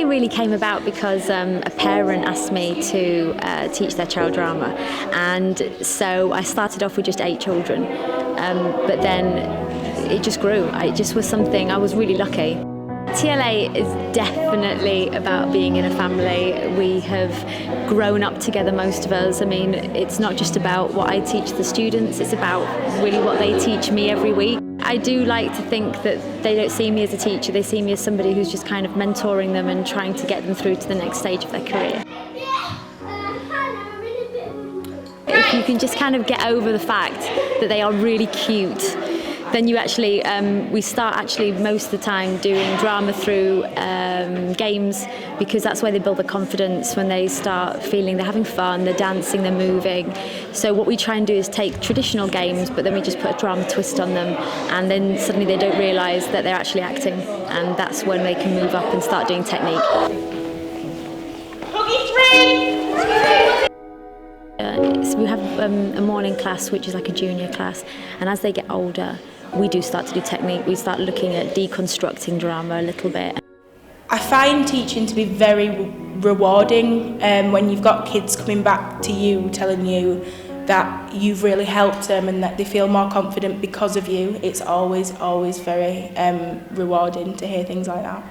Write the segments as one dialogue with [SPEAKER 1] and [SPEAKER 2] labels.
[SPEAKER 1] TLA really came about because a parent asked me to teach their child drama, and so I started off with just 8 children, but then it just grew. It just was something, I was really lucky. TLA is definitely about being in a family. We have grown up together, most of us. I mean, it's not just about what I teach the students, it's about really what they teach me every week. I do like to think that they don't see me as a teacher, they see me as somebody who's just kind of mentoring them and trying to get them through to the next stage of their career. If you can just kind of get over the fact that they are really cute, then you actually, we start actually most of the time doing drama through games, because that's where they build the confidence, when they start feeling they're having fun, they're dancing, they're moving. So what we try and do is take traditional games, but then we just put a drama twist on them, and then suddenly they don't realise that they're actually acting, and that's when they can move up and start doing technique. So we have a morning class, which is like a junior class, and as they get older, we do start to do technique. We start looking at deconstructing drama a little bit.
[SPEAKER 2] I find teaching to be very rewarding when you've got kids coming back to you telling you that you've really helped them and that they feel more confident because of you. It's always very rewarding to hear things like that.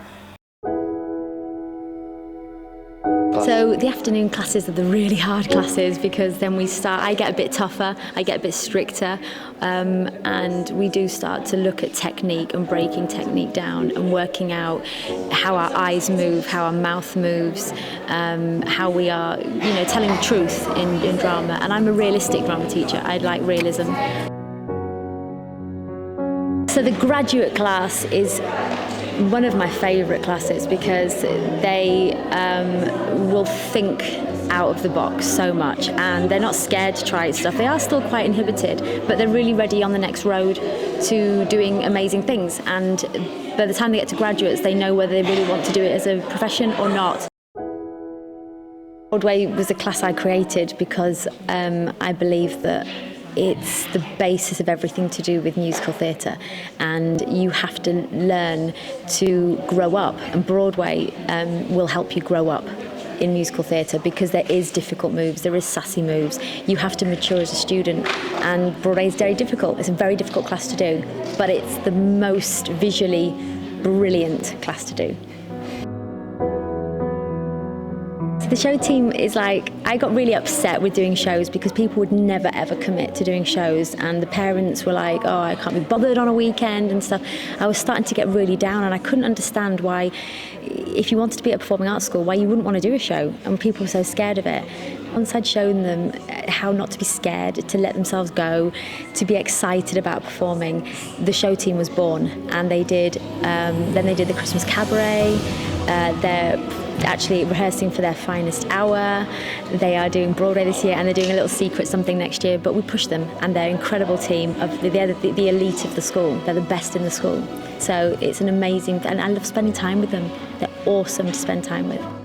[SPEAKER 1] So the afternoon classes are the really hard classes, because then I get a bit tougher, I get a bit stricter, and we do start to look at technique and breaking technique down and working out how our eyes move, how our mouth moves, how we are, telling the truth in drama. And I'm a realistic drama teacher, I like realism. So the graduate class is one of my favourite classes, because they will think out of the box so much, and they're not scared to try stuff. They are still quite inhibited, but they're really ready on the next road to doing amazing things, and by the time they get to graduates, they know whether they really want to do it as a profession or not. Broadway was a class I created because I believe that it's the basis of everything to do with musical theatre, and you have to learn to grow up, and Broadway will help you grow up in musical theatre, because there is difficult moves, there is sassy moves. You have to mature as a student, and Broadway is very difficult. It's a very difficult class to do, but it's the most visually brilliant class to do. The show team is like, I got really upset with doing shows because people would never ever commit to doing shows, and the parents were like, oh, I can't be bothered on a weekend and stuff. I was starting to get really down, and I couldn't understand why, if you wanted to be at a performing arts school, why you wouldn't want to do a show, and people were so scared of it. Once I'd shown them how not to be scared, to let themselves go, to be excited about performing, the show team was born, and they did the Christmas cabaret. They're actually rehearsing for their finest hour. They are doing Broadway this year, and they're doing a little secret something next year, but we push them, and they're an incredible team. They're the elite of the school. They're the best in the school. So it's an amazing, and I love spending time with them. They're awesome to spend time with.